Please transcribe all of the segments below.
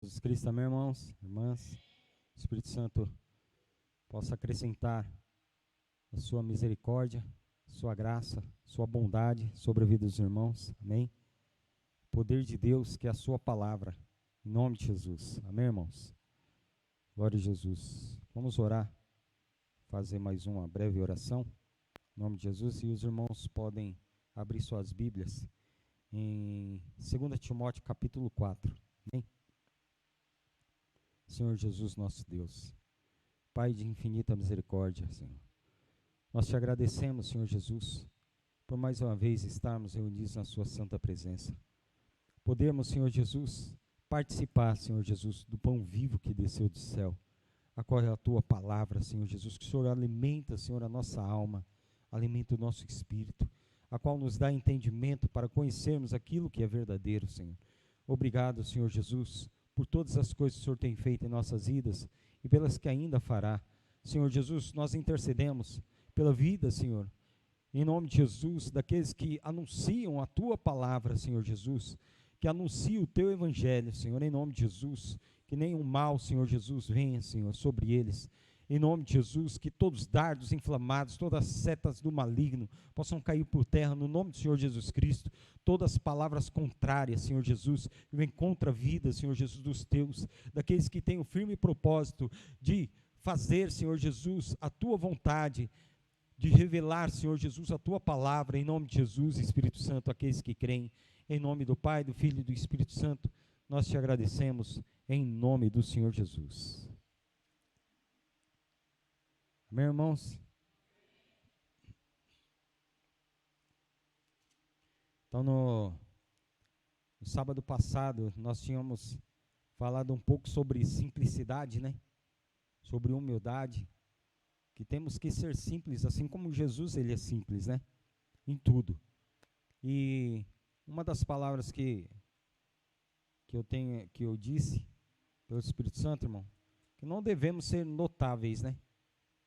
Jesus Cristo, amém, irmãos, irmãs. O Espírito Santo possa acrescentar a sua misericórdia, sua graça, sua bondade sobre a vida dos irmãos, amém. O poder de Deus, que é a sua palavra, em nome de Jesus, amém, irmãos. Glória a Jesus. Vamos orar, fazer mais uma breve oração, em nome de Jesus, e os irmãos podem abrir suas Bíblias em 2 Timóteo capítulo 4, amém. Senhor Jesus, nosso Deus, Pai de infinita misericórdia, Senhor, nós te agradecemos, Senhor Jesus, por mais uma vez estarmos reunidos na sua santa presença. Podermos, Senhor Jesus, participar, Senhor Jesus, do pão vivo que desceu do céu, a qual é a tua palavra, Senhor Jesus, que o Senhor alimenta, Senhor, a nossa alma, alimenta o nosso espírito, a qual nos dá entendimento para conhecermos aquilo que é verdadeiro, Senhor. Obrigado, Senhor Jesus, por todas as coisas que o Senhor tem feito em nossas vidas e pelas que ainda fará. Senhor Jesus, nós intercedemos pela vida, Senhor, em nome de Jesus, daqueles que anunciam a tua palavra, Senhor Jesus, que anunciam o teu evangelho, Senhor, em nome de Jesus, que nenhum mal, Senhor Jesus, venha, Senhor, sobre eles. Em nome de Jesus, que todos os dardos inflamados, todas as setas do maligno possam cair por terra, no nome do Senhor Jesus Cristo. Todas as palavras contrárias, Senhor Jesus, que vem contra a vida, Senhor Jesus, dos teus, daqueles que têm o firme propósito de fazer, Senhor Jesus, a tua vontade, de revelar, Senhor Jesus, a tua palavra, em nome de Jesus, Espírito Santo, aqueles que creem, em nome do Pai, do Filho e do Espírito Santo, nós te agradecemos, em nome do Senhor Jesus. Amém, irmãos? Então, no sábado passado, nós tínhamos falado um pouco sobre simplicidade, né? Sobre humildade, que temos que ser simples, assim como Jesus, ele é simples, né? Em tudo. E uma das palavras que eu disse pelo Espírito Santo, irmão, que não devemos ser notáveis, né?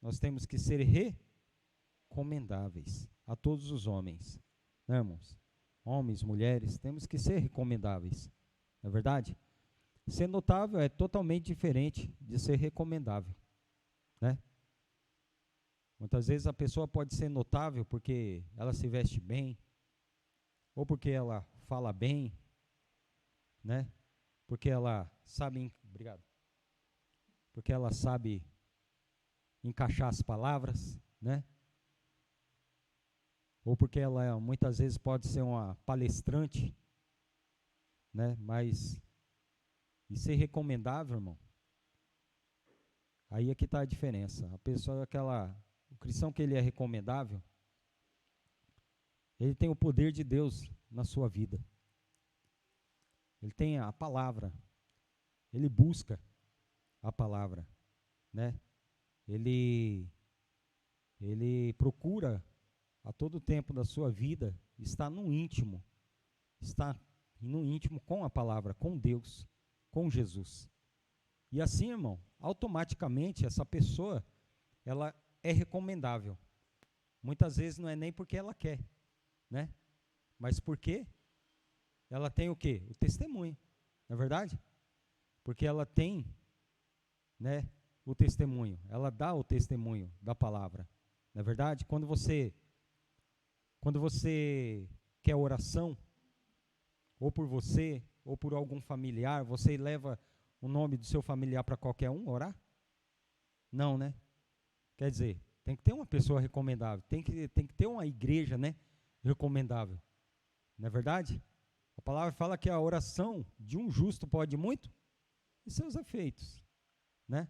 Nós temos que ser recomendáveis a todos os homens, né, irmãos? Homens, mulheres, temos que ser recomendáveis, não é verdade? Ser notável é totalmente diferente de ser recomendável, né? Muitas vezes a pessoa pode ser notável porque ela se veste bem, ou porque ela fala bem, né? Porque ela sabe, obrigado, porque ela sabe encaixar as palavras, né? Ou porque ela muitas vezes pode ser uma palestrante, né? Mas e ser recomendável, irmão, aí é que está a diferença. A pessoa, o cristão que ele é recomendável, ele tem o poder de Deus na sua vida. Ele tem a palavra, ele busca a palavra, né? Ele procura a todo tempo da sua vida estar no íntimo com a palavra, com Deus, com Jesus. E assim, irmão, automaticamente essa pessoa, ela é recomendável. Muitas vezes não é nem porque ela quer, né? Mas porque ela tem o quê? O testemunho, não é verdade? Porque ela tem, né, o testemunho, ela dá o testemunho da palavra, não é verdade? Quando você quer oração, ou por você, ou por algum familiar, você leva o nome do seu familiar para qualquer um orar? Não, né? Quer dizer, tem que ter uma pessoa recomendável, tem que ter uma igreja, né, recomendável, não é verdade? A palavra fala que a oração de um justo pode muito e seus efeitos, né?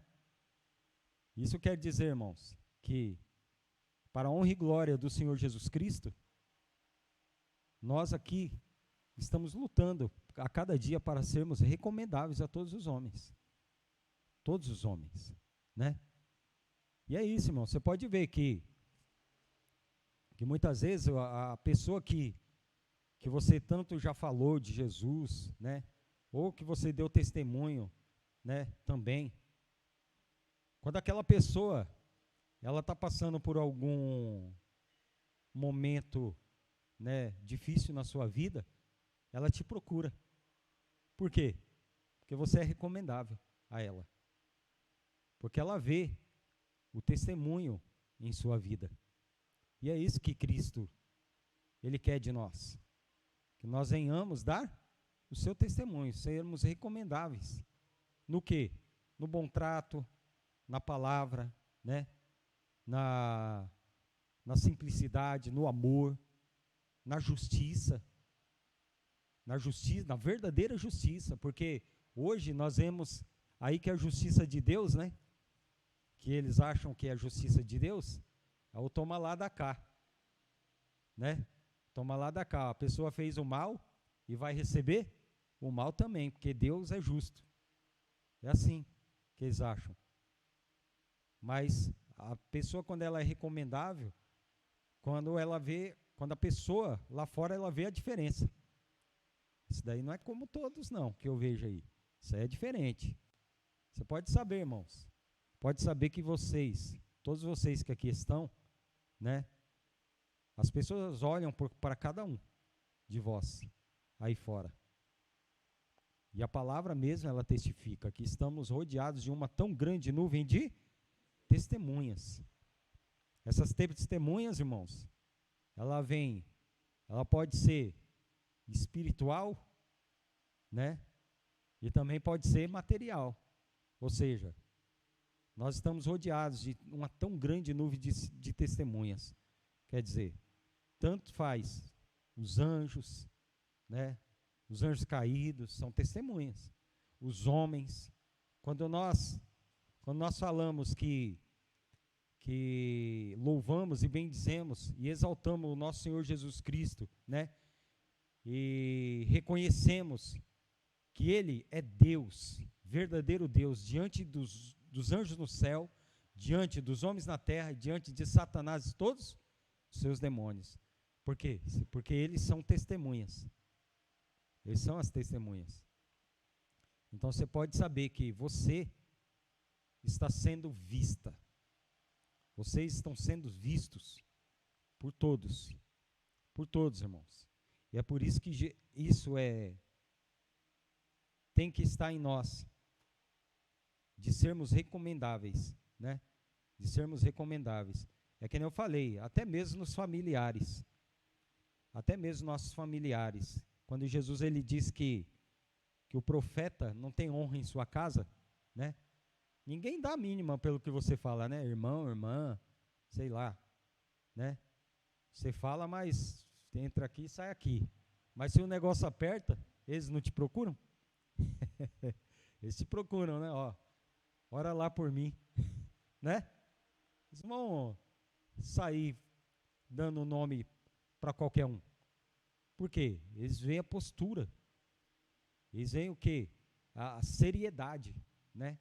Isso quer dizer, irmãos, que para a honra e glória do Senhor Jesus Cristo, nós aqui estamos lutando a cada dia para sermos recomendáveis a todos os homens, né? E é isso, irmão, você pode ver que muitas vezes a pessoa que você tanto já falou de Jesus, né? Ou que você deu testemunho, né? Também. Quando aquela pessoa, ela está passando por algum momento, né, difícil na sua vida, ela te procura. Por quê? Porque Porque você é recomendável a ela. Porque ela vê o testemunho em sua vida. E é isso que Cristo, Ele quer de nós. Que nós venhamos dar o seu testemunho, sermos recomendáveis. No quê? No bom trato, na palavra, né? Na simplicidade, no amor, na justiça, na verdadeira justiça, porque hoje nós vemos aí que a justiça de Deus, né? Que eles acham que é a justiça de Deus, é o toma lá da cá, né? Toma lá da cá, a pessoa fez o mal e vai receber o mal também, porque Deus é justo. É assim que eles acham. Mas a pessoa, quando ela é recomendável, quando a pessoa lá fora, ela vê a diferença. Isso daí não é como todos não, que eu vejo aí. Isso aí é diferente. Você pode saber, irmãos. Pode saber que todos vocês que aqui estão, né? As pessoas olham para cada um de vós aí fora. E a palavra mesmo, ela testifica que estamos rodeados de uma tão grande nuvem de testemunhas. Essas testemunhas, irmãos, ela pode ser espiritual, né? E também pode ser material. Ou seja, nós estamos rodeados de uma tão grande nuvem de testemunhas. Quer dizer, tanto faz os anjos, né? Os anjos caídos são testemunhas. Os homens, quando nós falamos que louvamos e bendizemos e exaltamos o nosso Senhor Jesus Cristo, né? E reconhecemos que Ele é Deus, verdadeiro Deus, diante dos anjos no céu, diante dos homens na terra, diante de Satanás e todos os seus demônios. Por quê? Porque eles são testemunhas. Eles são as testemunhas. Então você pode saber que você está sendo vista. Vocês estão sendo vistos por todos, irmãos. E é por isso que tem que estar em nós, de sermos recomendáveis, né? De sermos recomendáveis. É que nem eu falei, até mesmo nos familiares, até mesmo nossos familiares. Quando Jesus ele diz que o profeta não tem honra em sua casa, né? Ninguém dá a mínima pelo que você fala, né? Irmão, irmã, sei lá, né? Você fala, mas entra aqui e sai aqui. Mas se o negócio aperta, eles não te procuram? Eles te procuram, né? Ó, ora lá por mim, né? Eles vão sair dando nome para qualquer um. Por quê? Eles veem a postura. Eles veem o quê? A seriedade, né?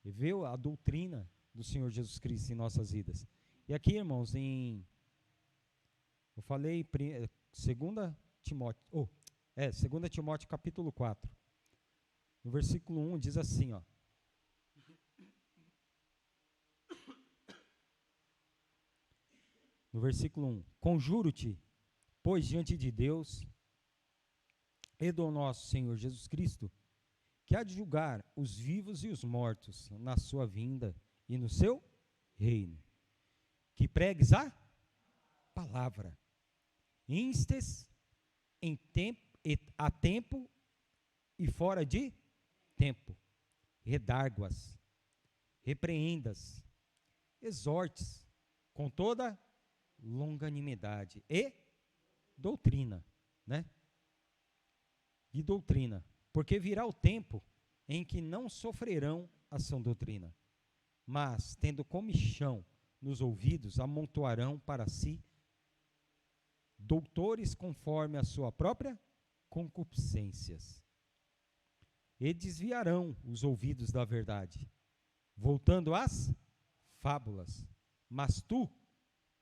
E vê a doutrina do Senhor Jesus Cristo em nossas vidas. E aqui, irmãos, eu falei 2 Timóteo capítulo 4. No versículo 1 diz assim, ó. No versículo 1: Conjuro-te, pois diante de Deus e do nosso Senhor Jesus Cristo, que há de julgar os vivos e os mortos na sua vinda e no seu reino, que pregues a palavra, instes a tempo e fora de tempo, redarguas, repreendas, exortes com toda longanimidade e doutrina, né? E doutrina, porque virá o tempo em que não sofrerão a sã doutrina, mas, tendo comichão nos ouvidos, amontoarão para si doutores conforme a sua própria concupiscências, e desviarão os ouvidos da verdade, voltando às fábulas. Mas tu,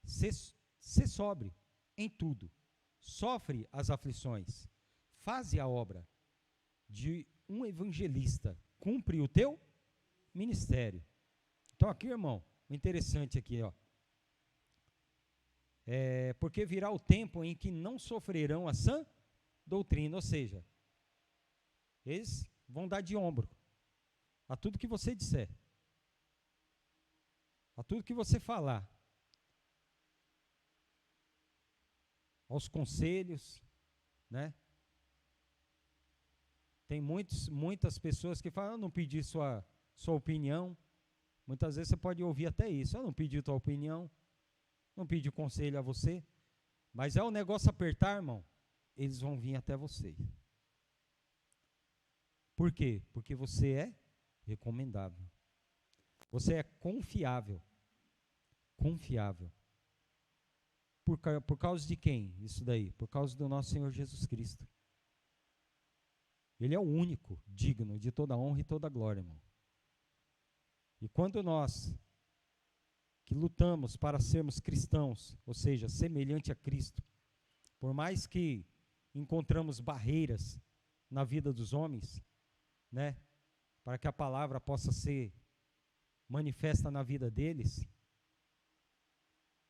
sê sóbrio em tudo, sofre as aflições, faze a obra de um evangelista, cumpre o teu ministério. Então aqui, irmão, o interessante aqui, ó, porque virá o tempo em que não sofrerão a sã doutrina, ou seja, eles vão dar de ombro a tudo que você disser, a tudo que você falar, aos conselhos, né? Tem muitas pessoas que falam, eu não pedi sua opinião. Muitas vezes você pode ouvir até isso, eu não pedi tua opinião, não pedi conselho a você, mas é o negócio apertar, irmão, eles vão vir até você. Por quê? Porque você é recomendável. Você é confiável. Confiável. Por causa de quem? Isso daí? Por causa do nosso Senhor Jesus Cristo. Ele é o único digno de toda honra e toda glória, irmão. E quando nós que lutamos para sermos cristãos, ou seja, semelhante a Cristo, por mais que encontramos barreiras na vida dos homens, né, para que a palavra possa ser manifesta na vida deles,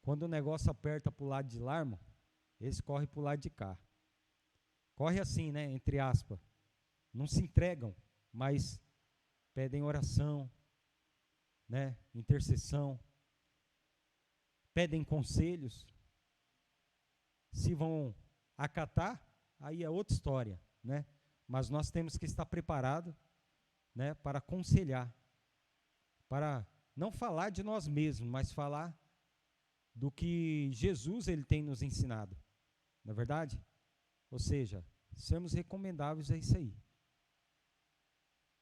quando o negócio aperta para o lado de lá, irmão, eles correm para o lado de cá. Corre assim, né, entre aspas. Não se entregam, mas pedem oração, né, intercessão, pedem conselhos. Se vão acatar, aí é outra história, né? Mas nós temos que estar preparados, né, para aconselhar, para não falar de nós mesmos, mas falar do que Jesus ele tem nos ensinado, não é verdade? Ou seja, sermos recomendáveis é isso aí,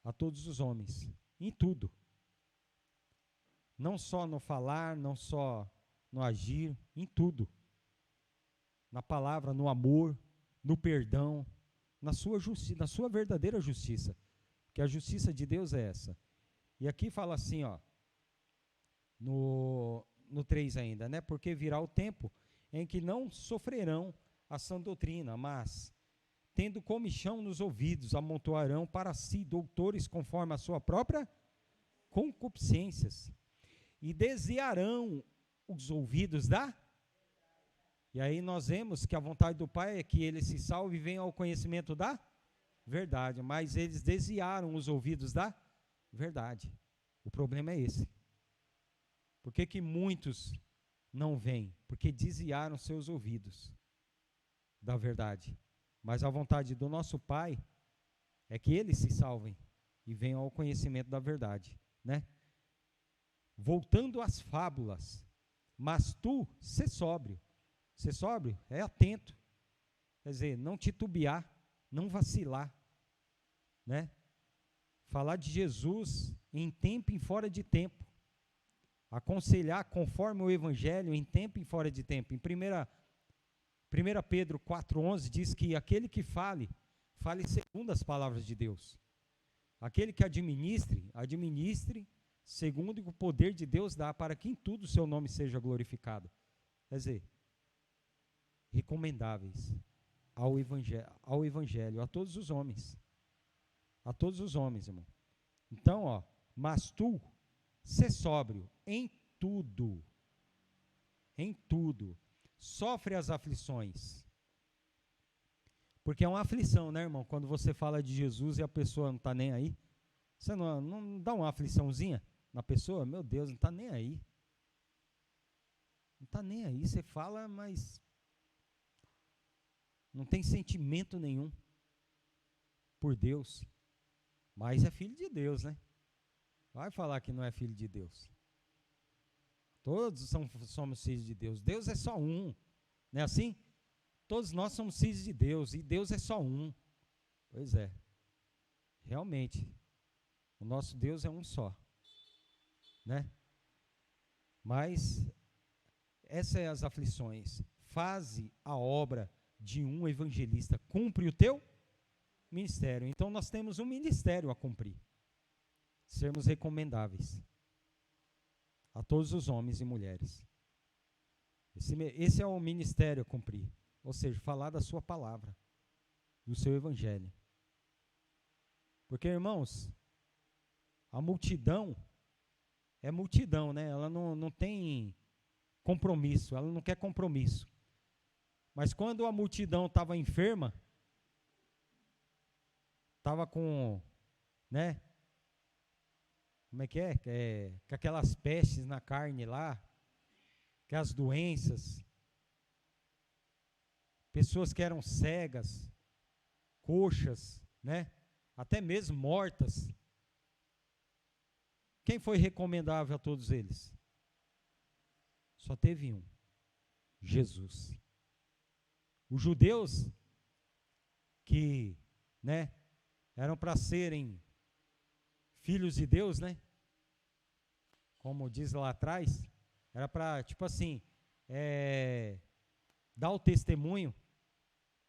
a todos os homens, em tudo, não só no falar, não só no agir, em tudo, na palavra, no amor, no perdão, na sua verdadeira justiça, que a justiça de Deus é essa. E aqui fala assim, ó, no 3 ainda, né? Porque virá o tempo em que não sofrerão a sã doutrina, mas, tendo comichão nos ouvidos, amontoarão para si doutores conforme a sua própria concupiscências, e desviarão os ouvidos da... E aí nós vemos que a vontade do Pai é que ele se salve e venha ao conhecimento da verdade, mas eles desviaram os ouvidos da verdade. O problema é esse. Por que muitos não vêm? Porque desviaram seus ouvidos da verdade. Mas a vontade do nosso Pai é que eles se salvem e venham ao conhecimento da verdade, né? Voltando às fábulas, mas tu, sê sóbrio. Ser sóbrio é atento, quer dizer, não titubear, não vacilar, né? Falar de Jesus em tempo e fora de tempo, aconselhar conforme o Evangelho em tempo e fora de tempo. Em 1 Pedro 4,11 diz que aquele que fale segundo as palavras de Deus. Aquele que administre segundo o poder de Deus dá, para que em tudo o seu nome seja glorificado. Quer dizer, recomendáveis ao evangelho, a todos os homens. A todos os homens, irmão. Então, ó, mas tu, sê sóbrio em tudo, sofre as aflições. Porque é uma aflição, né, irmão? Quando você fala de Jesus e a pessoa não está nem aí, você não dá uma afliçãozinha na pessoa? Meu Deus, não está nem aí. Não está nem aí, você fala, mas não tem sentimento nenhum por Deus, mas é filho de Deus, né? Vai falar que não é filho de Deus. Todos somos filhos de Deus. Deus é só um, não é assim? Todos nós somos filhos de Deus e Deus é só um. Pois é, realmente, o nosso Deus é um só, né? Mas essas são as aflições. Faze a obra de um evangelista, cumpre o teu ministério. Então nós temos um ministério a cumprir, sermos recomendáveis a todos os homens e mulheres. Esse é o ministério a cumprir, ou seja, falar da sua palavra, do seu evangelho. Porque, irmãos, a multidão é multidão, né? Ela não tem compromisso, ela não quer compromisso. Mas quando a multidão estava enferma, estava com né? Como é que é? Com aquelas pestes na carne lá, que as doenças, pessoas que eram cegas, coxas, né? Até mesmo mortas. Quem foi recomendável a todos eles? Só teve um: Jesus. Os judeus que, né, eram para serem filhos de Deus, né? Como diz lá atrás, era para, tipo assim, dar o testemunho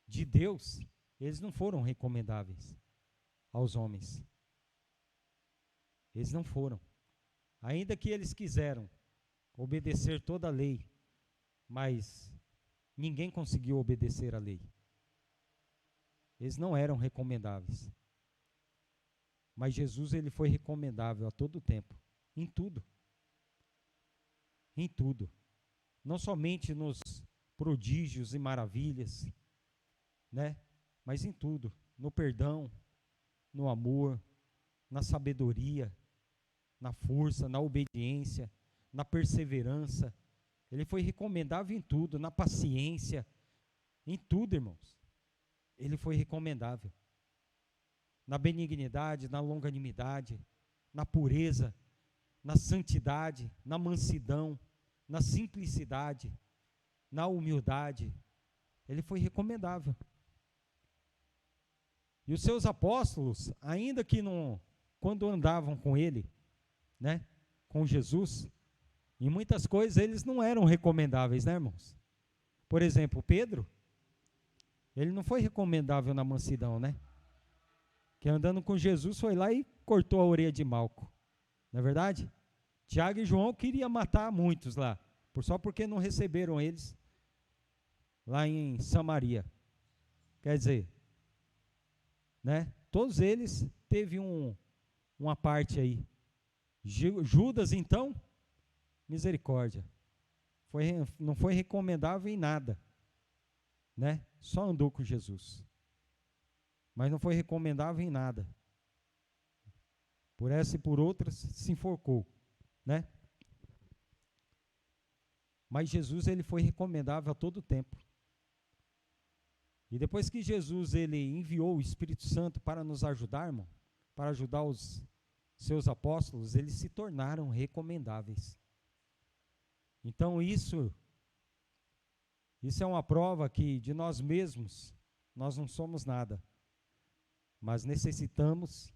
de Deus. Eles não foram recomendáveis aos homens. Eles não foram. Ainda que eles quiseram obedecer toda a lei, mas ninguém conseguiu obedecer a lei. Eles não eram recomendáveis. Mas Jesus, ele foi recomendável a todo tempo, em tudo. Em tudo. Não somente nos prodígios e maravilhas, né? Mas em tudo. No perdão, no amor, na sabedoria, na força, na obediência, na perseverança. Ele foi recomendável em tudo, na paciência, em tudo, irmãos. Ele foi recomendável. Na benignidade, na longanimidade, na pureza, na santidade, na mansidão, na simplicidade, na humildade. Ele foi recomendável. E os seus apóstolos, ainda que não, quando andavam com ele, né, com Jesus, em muitas coisas eles não eram recomendáveis, né, irmãos? Por exemplo, Pedro, ele não foi recomendável na mansidão, né? Que andando com Jesus foi lá e cortou a orelha de Malco. Não é verdade? Tiago e João queriam matar muitos lá, só porque não receberam eles lá em Samaria. Quer dizer, né? Todos eles teve uma parte aí. Judas, então, misericórdia. Não foi recomendável em nada, né? Só andou com Jesus. Mas não foi recomendável em nada. Por essa e por outras se enforcou, né? Mas Jesus, ele foi recomendável a todo tempo. E depois que Jesus, ele enviou o Espírito Santo para nos ajudar, irmão, para ajudar os seus apóstolos, eles se tornaram recomendáveis. Então isso é uma prova que de nós mesmos, nós não somos nada. Mas necessitamos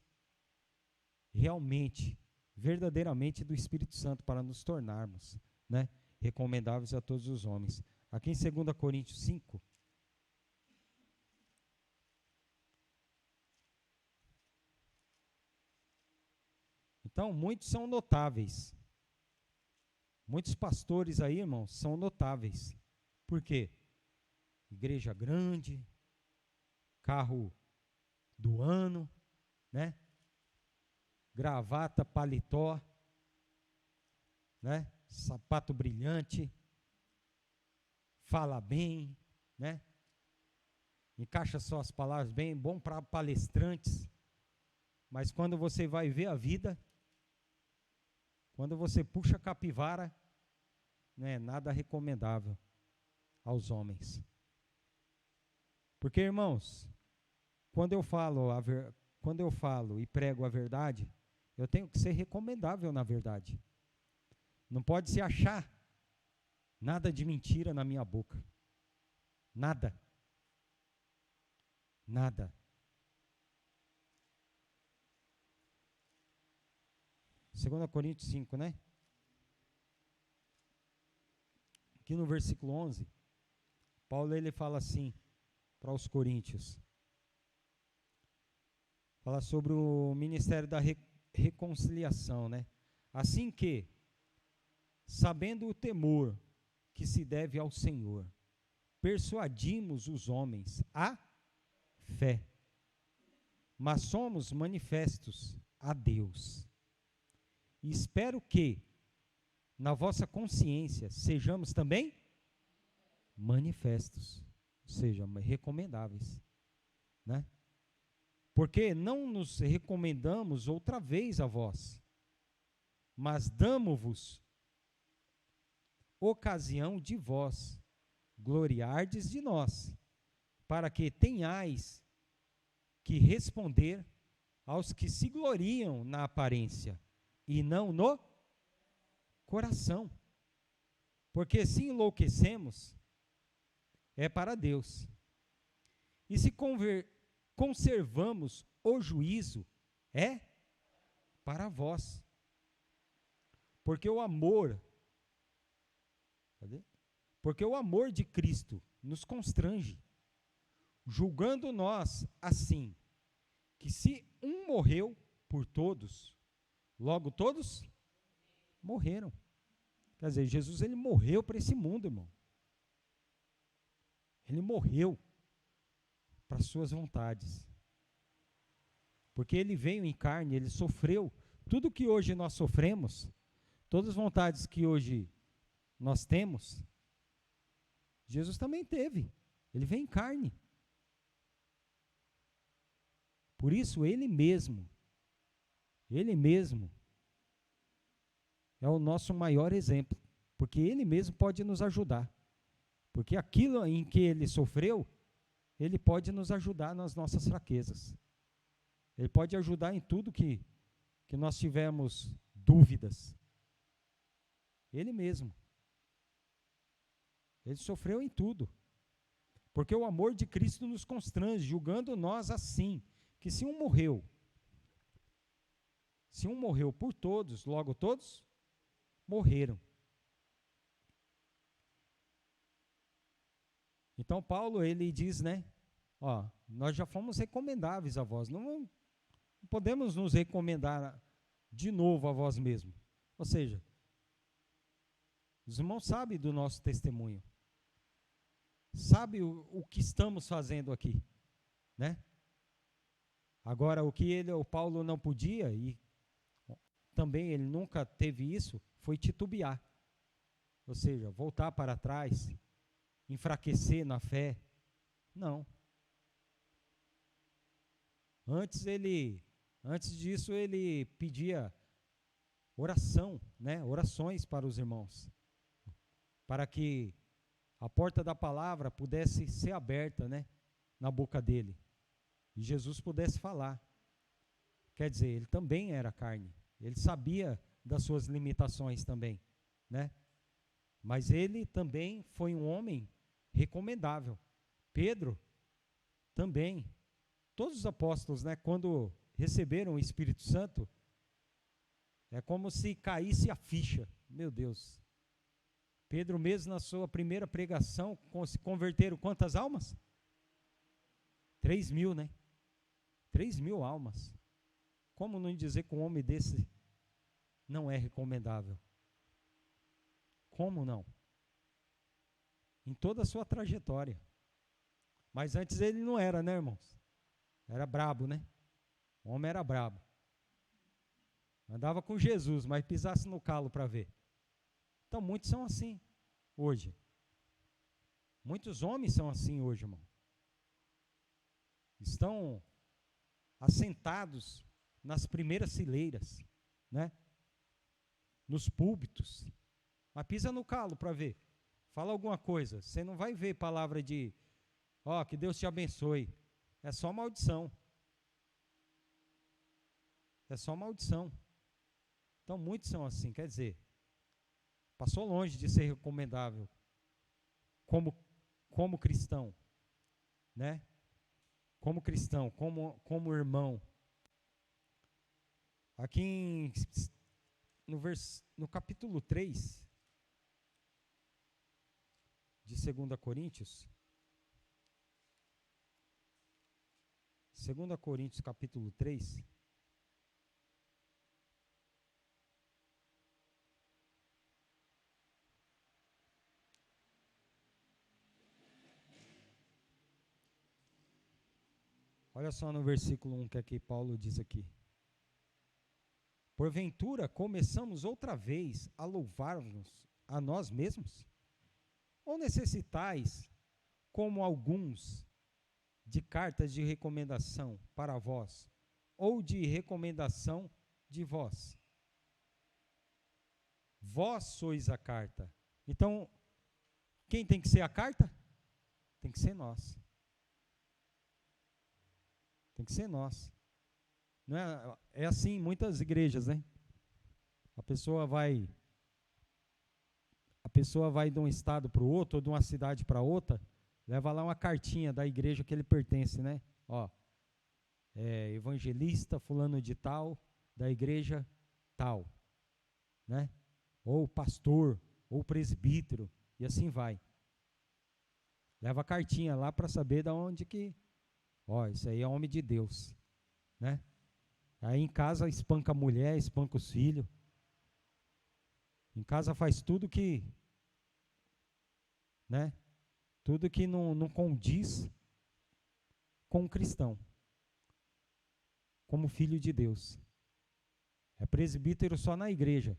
realmente, verdadeiramente do Espírito Santo para nos tornarmos, né, recomendáveis a todos os homens. Aqui em 2 Coríntios 5, então, muitos são notáveis. Muitos pastores aí, irmãos, são notáveis. Por quê? Igreja grande, carro do ano, né? Gravata, paletó, né? Sapato brilhante, fala bem, né? Encaixa só as palavras bem, bom para palestrantes. Mas quando você vai ver a vida, quando você puxa a capivara, não é nada recomendável aos homens. Porque, irmãos, quando eu falo e prego a verdade, eu tenho que ser recomendável na verdade. Não pode se achar nada de mentira na minha boca. Nada. Nada. Segunda Coríntios 5, né? Aqui no versículo 11, Paulo, ele fala assim para os coríntios. Fala sobre o ministério da reconciliação, né? Assim que, sabendo o temor que se deve ao Senhor, persuadimos os homens à fé, mas somos manifestos a Deus. E espero que, na vossa consciência, sejamos também manifestos, ou seja, recomendáveis, né? Porque não nos recomendamos outra vez a vós, mas damo-vos ocasião de vós gloriardes de nós, para que tenhais que responder aos que se gloriam na aparência e não no coração. Porque se enlouquecemos, é para Deus. E se conservamos o juízo, é para vós. Porque o amor, Porque o amor de Cristo nos constrange, julgando nós assim, que se um morreu por todos, logo todos morreram. Quer dizer, Jesus, ele morreu para esse mundo, irmão. Ele morreu para as suas vontades. Porque ele veio em carne, ele sofreu tudo que hoje nós sofremos, todas as vontades que hoje nós temos, Jesus também teve. Ele veio em carne. Por isso, ele mesmo é o nosso maior exemplo, porque ele mesmo pode nos ajudar. Porque aquilo em que ele sofreu, ele pode nos ajudar nas nossas fraquezas. Ele pode ajudar em tudo que nós tivermos dúvidas. Ele mesmo. Ele sofreu em tudo. Porque o amor de Cristo nos constrange, julgando nós assim, que se um morreu por todos, logo todos morreram. Então Paulo, ele diz, nós já fomos recomendáveis a vós, não podemos nos recomendar de novo a vós mesmo. Ou seja, os irmãos sabem do nosso testemunho, sabem o que estamos fazendo aqui, né? Agora, o que o Paulo não podia, e também ele nunca teve isso, foi titubear. Ou seja, voltar para trás, enfraquecer na fé. Não. Antes disso, ele pedia oração, orações para os irmãos, para que a porta da palavra pudesse ser aberta, na boca dele, e Jesus pudesse falar. Quer dizer, ele também era carne, ele sabia das suas limitações também, mas ele também foi um homem recomendável. Pedro também. Todos os apóstolos, quando receberam o Espírito Santo, é como se caísse a ficha. Meu Deus. Pedro mesmo na sua primeira pregação, se converteram quantas almas? 3.000, 3.000 almas. Como não dizer que um homem desse não é recomendável? Como não? Em toda a sua trajetória. Mas antes ele não era, irmãos? Era brabo, O homem era brabo. Andava com Jesus, mas pisasse no calo para ver. Então muitos são assim hoje. Muitos homens são assim hoje, irmão. Estão assentados nas primeiras fileiras, nos púlpitos, mas pisa no calo para ver. Fala alguma coisa, você não vai ver palavra de, que Deus te abençoe. É só maldição. É só maldição. Então muitos são assim, quer dizer, passou longe de ser recomendável como cristão, Como cristão, como irmão. Aqui no capítulo 3 de 2 Coríntios, 2 Coríntios capítulo 3, olha só no versículo 1 que aqui Paulo diz aqui. Porventura começamos outra vez a louvar-nos a nós mesmos? Ou necessitais, como alguns, de cartas de recomendação para vós, ou de recomendação de vós. Vós sois a carta. Então, quem tem que ser a carta? Tem que ser nós. Tem que ser nós. Não é assim em muitas igrejas, né? A pessoa vai de um estado para o outro, ou de uma cidade para outra, leva lá uma cartinha da igreja que ele pertence, né? Ó, evangelista fulano de tal, da igreja tal, né? Ou pastor, ou presbítero, e assim vai. Leva a cartinha lá para saber de onde que, isso aí é homem de Deus, né? Aí em casa espanca a mulher, espanca os filhos. Em casa faz tudo que, né? Tudo que não condiz com o cristão, como filho de Deus. É presbítero só na igreja,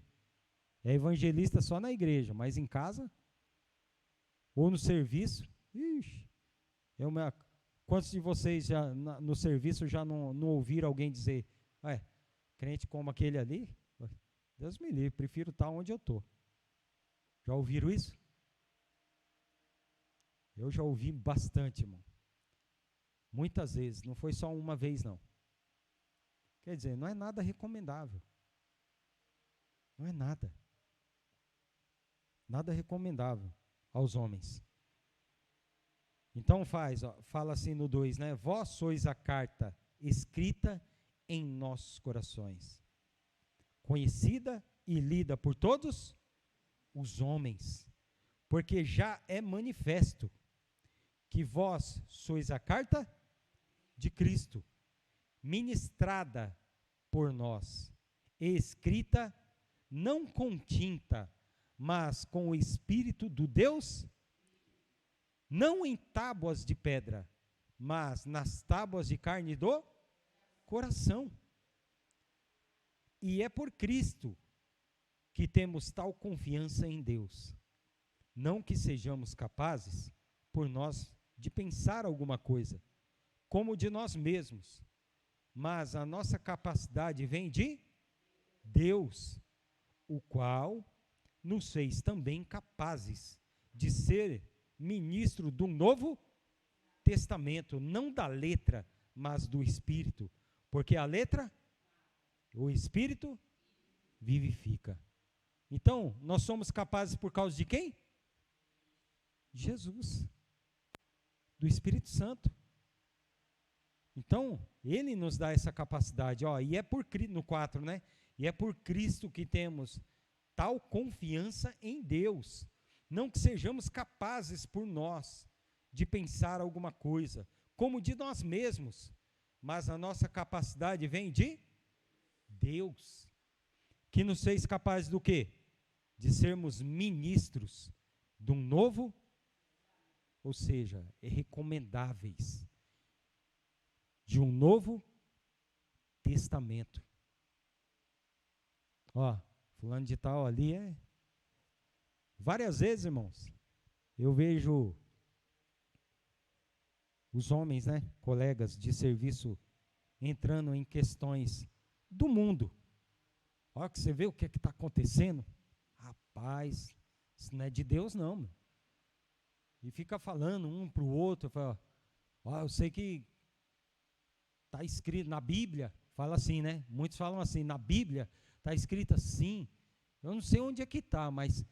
é evangelista só na igreja, mas em casa, ou no serviço, quantos de vocês já no serviço já não ouviram alguém dizer, crente como aquele ali? Deus me livre, prefiro estar onde eu estou. Já ouviram isso? Eu já ouvi bastante, irmão. Muitas vezes, não foi só uma vez, não. Quer dizer, não é nada recomendável. Não é nada. Nada recomendável aos homens. Então fala assim no 2, né? Vós sois a carta escrita em nossos corações, conhecida e lida por todos os homens, porque já é manifesto que vós sois a carta de Cristo, ministrada por nós, e escrita não com tinta, mas com o Espírito do Deus, não em tábuas de pedra, mas nas tábuas de carne do coração. E é por Cristo que temos tal confiança em Deus. Não que sejamos capazes, por nós, de pensar alguma coisa, como de nós mesmos, mas a nossa capacidade vem de Deus, o qual nos fez também capazes de ser ministro do Novo Testamento, não da letra, mas do Espírito, porque a letra, o Espírito, vivifica. Então, nós somos capazes por causa de quem? Jesus, do Espírito Santo. Então, ele nos dá essa capacidade, e é por Cristo, no 4, né? E é por Cristo que temos tal confiança em Deus, não que sejamos capazes por nós de pensar alguma coisa, como de nós mesmos, mas a nossa capacidade vem de Deus, que nos fez capazes do quê? De sermos ministros de um novo, ou seja, recomendáveis, de um novo testamento. Fulano de tal ali várias vezes, irmãos, eu vejo os homens, né, colegas de serviço, entrando em questões do mundo. Olha que você vê o que está acontecendo. Rapaz, isso não é de Deus não, meu. E fica falando um para o outro, fala, eu sei que está escrito na Bíblia, fala assim, né? Muitos falam assim, na Bíblia está escrito assim. Eu não sei onde é que está, mas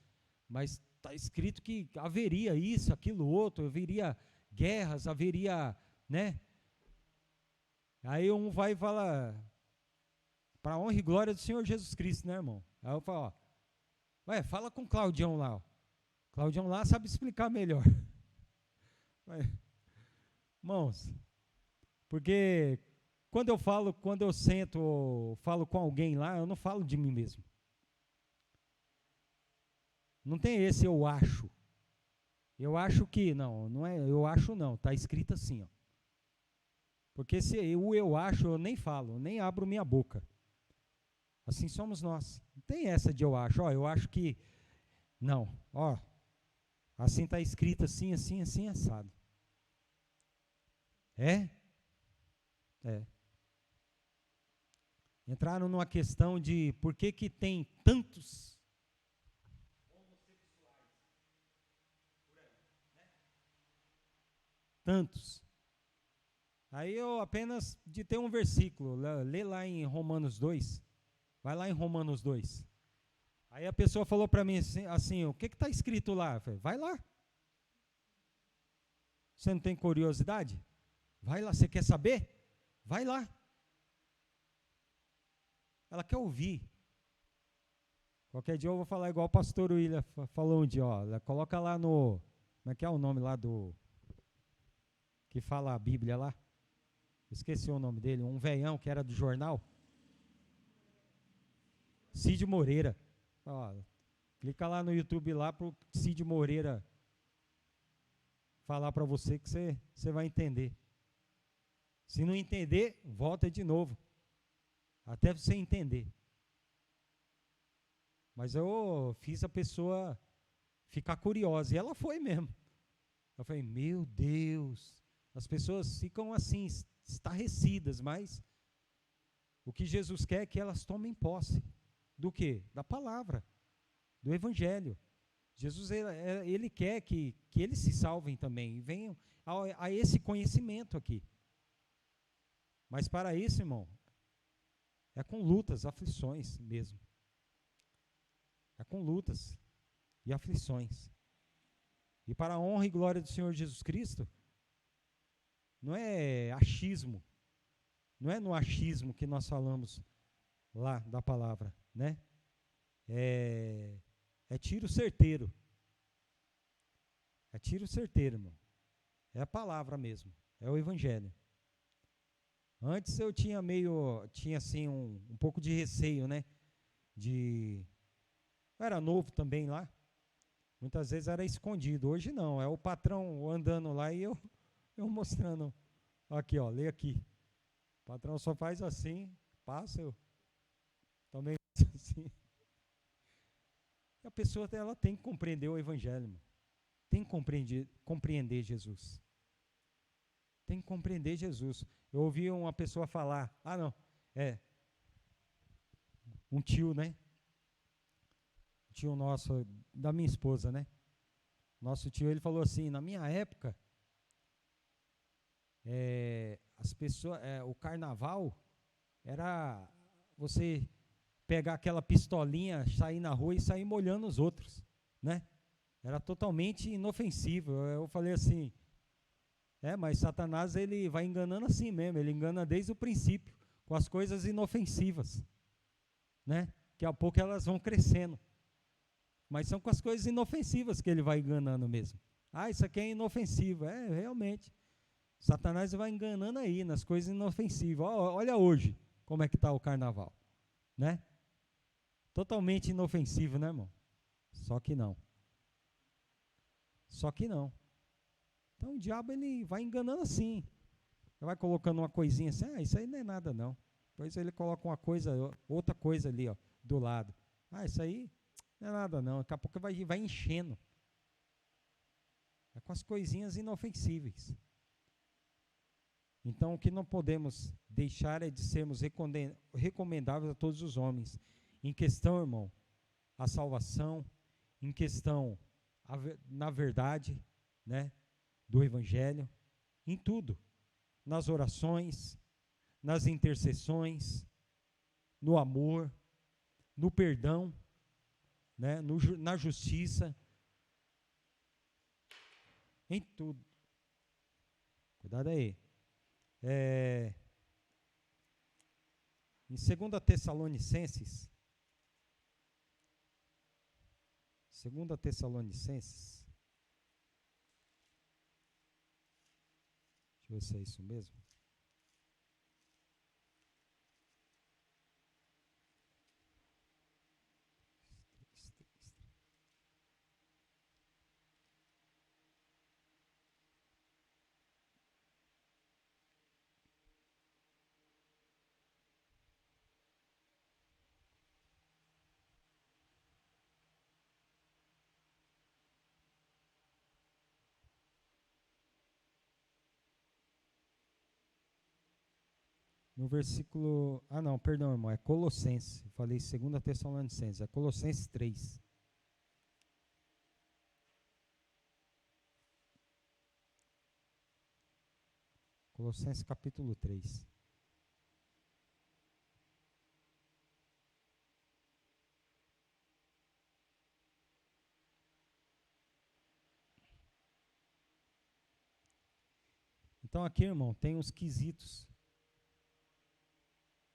está escrito que haveria isso, aquilo, outro, haveria guerras, haveria, né? Aí um vai e fala, para a honra e glória do Senhor Jesus Cristo, né, irmão? Aí eu falo, fala com o Claudião lá. Claudião lá sabe explicar melhor. Irmãos, porque quando eu sento, falo com alguém lá, eu não falo de mim mesmo. Não tem esse eu acho. Eu acho que, não é eu acho não, está escrito assim, Porque se eu acho, eu nem falo, nem abro minha boca. Assim somos nós. Não tem essa de eu acho, eu acho que, não, assim está escrito assim, assim, assim, assado. É? É. Entraram numa questão de por que que tem tantos tantos. Aí eu apenas de ter um versículo, lê lá em Romanos 2. Vai lá em Romanos 2. Aí a pessoa falou para mim assim, o que está escrito lá? Eu falei, vai lá. Você não tem curiosidade? Vai lá, você quer saber? Vai lá. Ela quer ouvir. Qualquer dia eu vou falar igual o pastor William falou um dia, ó, coloca lá no, como é que é o nome lá do, que fala a Bíblia lá? Esqueci o nome dele, um velhão que era do jornal. Cid Moreira. Ó, clica lá no YouTube lá pro Cid Moreira falar para você que você vai entender. Se não entender, volta de novo. Até você entender. Mas eu fiz a pessoa ficar curiosa. E ela foi mesmo. Eu falei, meu Deus. As pessoas ficam assim, estarrecidas, mas o que Jesus quer é que elas tomem posse. Do quê? Da palavra, do evangelho. Jesus, ele quer que eles se salvem também e venham a esse conhecimento aqui. Mas para isso, irmão, é com lutas, aflições mesmo. É com lutas e aflições. E para a honra e glória do Senhor Jesus Cristo, não é achismo, não é no achismo que nós falamos lá da palavra, né? É tiro certeiro. É tiro certeiro, irmão. É a palavra mesmo, é o evangelho. Antes eu tinha assim um pouco de receio, né? Eu era novo também lá. Muitas vezes era escondido. Hoje não, é o patrão andando lá e eu mostrando. Aqui, ó, lê aqui. O patrão só faz assim, passa, eu também faço assim. E a pessoa ela tem que compreender o evangelho, irmão. Tem que compreender Jesus. Tem que compreender Jesus. Eu ouvi uma pessoa falar, um tio, né? Um tio nosso, da minha esposa, né? Nosso tio, ele falou assim, na minha época, as pessoas, o carnaval era você pegar aquela pistolinha, sair na rua e sair molhando os outros, né? Era totalmente inofensivo. Eu falei assim, mas Satanás ele vai enganando assim mesmo, ele engana desde o princípio, com as coisas inofensivas, né? Daqui a pouco elas vão crescendo. Mas são com as coisas inofensivas que ele vai enganando mesmo. Isso aqui é inofensivo. Realmente. Satanás vai enganando aí nas coisas inofensivas. Olha hoje como é que está o carnaval, né? Totalmente inofensivo, né, irmão? Só que não. Só que não. Então o diabo ele vai enganando assim. Ele vai colocando uma coisinha assim, isso aí não é nada não. Depois ele coloca outra coisa ali, ó, do lado. Isso aí não é nada não. Daqui a pouco vai enchendo. É com as coisinhas inofensíveis. Então, o que não podemos deixar é de sermos recomendáveis a todos os homens. Em questão, irmão, a salvação, em questão, na verdade, né, do Evangelho, em tudo. Nas orações, nas intercessões, no amor, no perdão, né, na justiça, em tudo. Cuidado aí. Em 2 Tessalonicenses, 2 Tessalonicenses, deixa eu ver se é isso mesmo. No versículo... Ah, não, perdão, irmão, é Colossenses. Eu falei 2 Tessalonicenses, é Colossenses 3. Colossenses capítulo 3. Então aqui, irmão, tem uns quesitos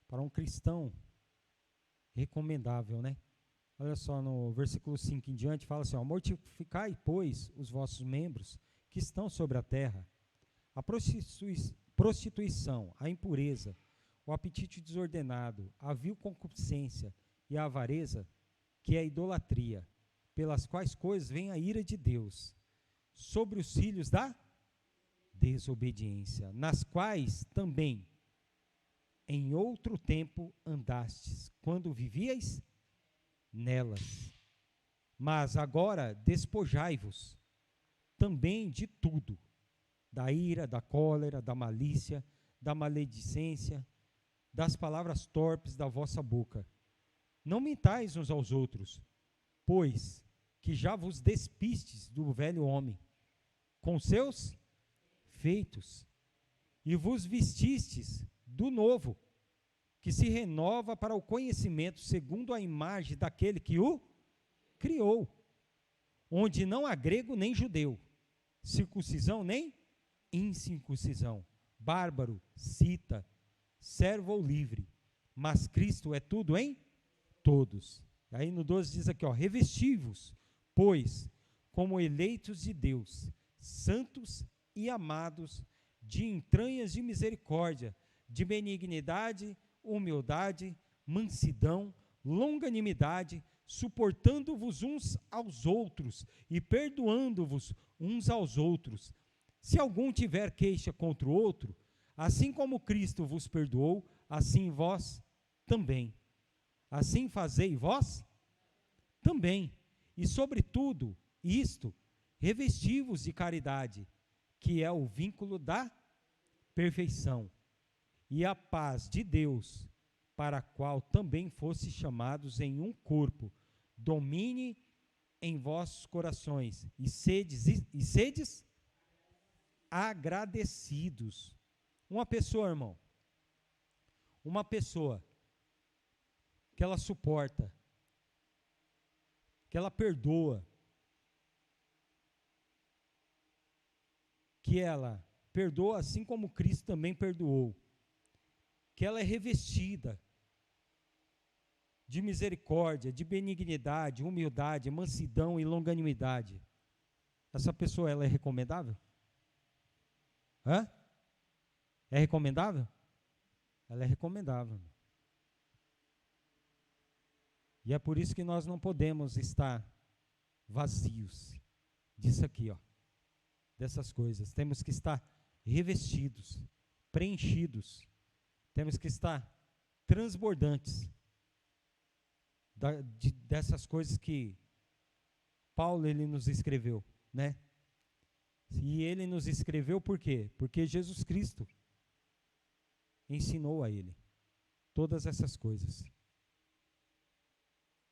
para um cristão recomendável, né? Olha só, no versículo 5 em diante, fala assim, ó, mortificai, pois, os vossos membros que estão sobre a terra, a prostituição, a impureza, o apetite desordenado, a vil concupiscência e a avareza, que é a idolatria, pelas quais coisas vem a ira de Deus, sobre os filhos da desobediência, nas quais também em outro tempo andastes, quando vivíeis nelas. Mas agora despojai-vos também de tudo, da ira, da cólera, da malícia, da maledicência, das palavras torpes da vossa boca. Não mentais uns aos outros, pois que já vos despistes do velho homem, com seus feitos, e vos vestistes do novo, que se renova para o conhecimento segundo a imagem daquele que o criou, onde não há grego nem judeu, circuncisão nem incircuncisão, bárbaro, cita, servo ou livre, mas Cristo é tudo em todos. Aí no 12 diz aqui, ó, revesti-vos, pois, como eleitos de Deus, santos e amados, de entranhas de misericórdia, de benignidade, humildade, mansidão, longanimidade, suportando-vos uns aos outros e perdoando-vos uns aos outros. Se algum tiver queixa contra o outro, assim como Cristo vos perdoou, assim vós também. Assim fazei vós também. E sobretudo, isto, revesti-vos de caridade, que é o vínculo da perfeição, e a paz de Deus, para a qual também fostes chamados em um corpo, domine em vossos corações, e sedes agradecidos. Uma pessoa, irmão, uma pessoa que ela suporta, que ela perdoa, que ela perdoa assim como Cristo também perdoou, que ela é revestida de misericórdia, de benignidade, humildade, mansidão e longanimidade. Essa pessoa, ela é recomendável? Hã? É recomendável? Ela é recomendável. E é por isso que nós não podemos estar vazios disso aqui, ó, dessas coisas. Temos que estar revestidos, preenchidos. Temos que estar transbordantes dessas coisas que Paulo ele nos escreveu, né? E ele nos escreveu por quê? Porque Jesus Cristo ensinou a ele todas essas coisas.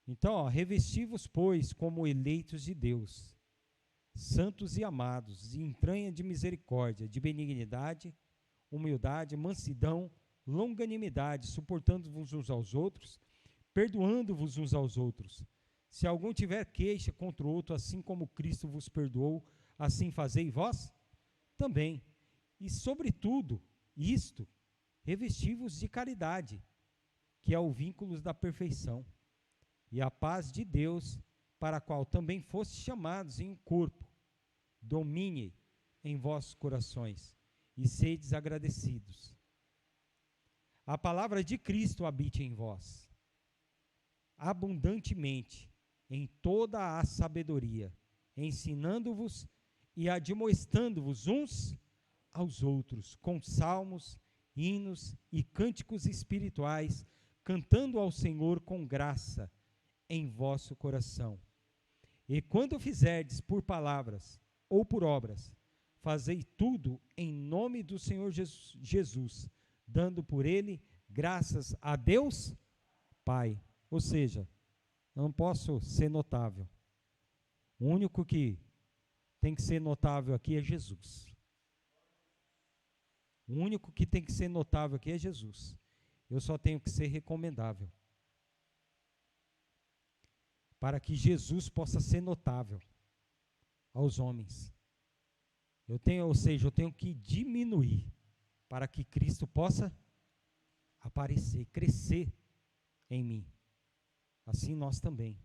Então, ó, revesti-vos, pois, como eleitos de Deus, santos e amados, de entranha de misericórdia, de benignidade, humildade, mansidão, longanimidade, suportando-vos uns aos outros, perdoando-vos uns aos outros. Se algum tiver queixa contra o outro, assim como Cristo vos perdoou, assim fazei vós também. E sobretudo, isto, revesti-vos de caridade, que é o vínculo da perfeição, e a paz de Deus, para a qual também fostes chamados em um corpo, domine em vossos corações, e sedes agradecidos. A palavra de Cristo habite em vós, abundantemente, em toda a sabedoria, ensinando-vos e admoestando-vos uns aos outros, com salmos, hinos e cânticos espirituais, cantando ao Senhor com graça em vosso coração. E quando fizerdes por palavras ou por obras, fazei tudo em nome do Senhor Jesus, dando por ele graças a Deus Pai. Ou seja, eu não posso ser notável. O único que tem que ser notável aqui é Jesus. O único que tem que ser notável aqui é Jesus. Eu só tenho que ser recomendável. Para que Jesus possa ser notável aos homens. Eu tenho que diminuir para que Cristo possa aparecer, crescer em mim. Assim nós também.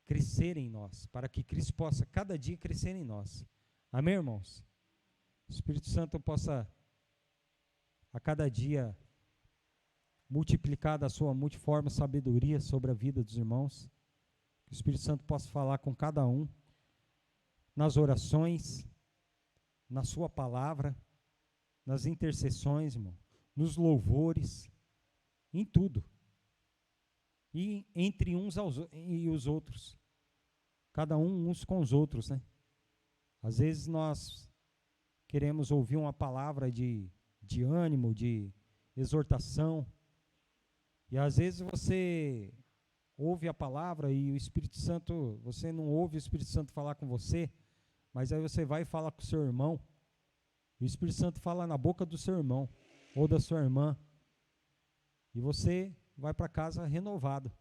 Crescer em nós, para que Cristo possa cada dia crescer em nós. Amém, irmãos? O Espírito Santo possa a cada dia multiplicar da sua multiforme sabedoria sobre a vida dos irmãos. Que o Espírito Santo possa falar com cada um nas orações, na sua palavra, nas intercessões, irmão, nos louvores, em tudo. E entre uns e os outros. Cada um uns com os outros, né? Às vezes nós queremos ouvir uma palavra de ânimo, de exortação. E às vezes você ouve a palavra e o Espírito Santo, você não ouve o Espírito Santo falar com você, mas aí você vai e fala com o seu irmão. E o Espírito Santo fala na boca do seu irmão ou da sua irmã. E você vai para casa renovado.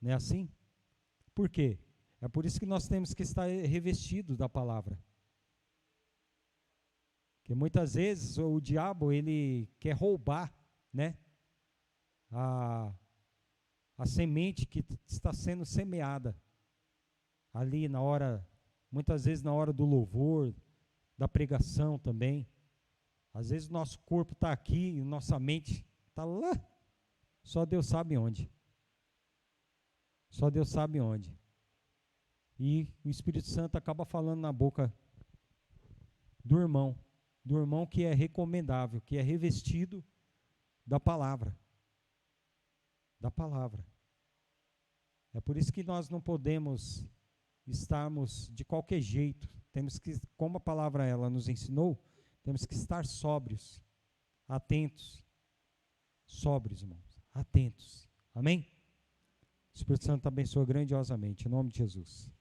Não é assim? Por quê? É por isso que nós temos que estar revestidos da palavra. Porque muitas vezes o diabo, ele quer roubar, né, a semente que está sendo semeada ali na hora, muitas vezes na hora do louvor, da pregação também. Às vezes o nosso corpo está aqui e nossa mente está lá. Só Deus sabe onde. Só Deus sabe onde. E o Espírito Santo acaba falando na boca do irmão que é recomendável, que é revestido da palavra. Da palavra. É por isso que nós não podemos estarmos de qualquer jeito. Temos que, como a palavra ela nos ensinou, temos que estar sóbrios, atentos. Sóbrios, irmãos, atentos. Amém? O Espírito Santo abençoa grandiosamente, em nome de Jesus.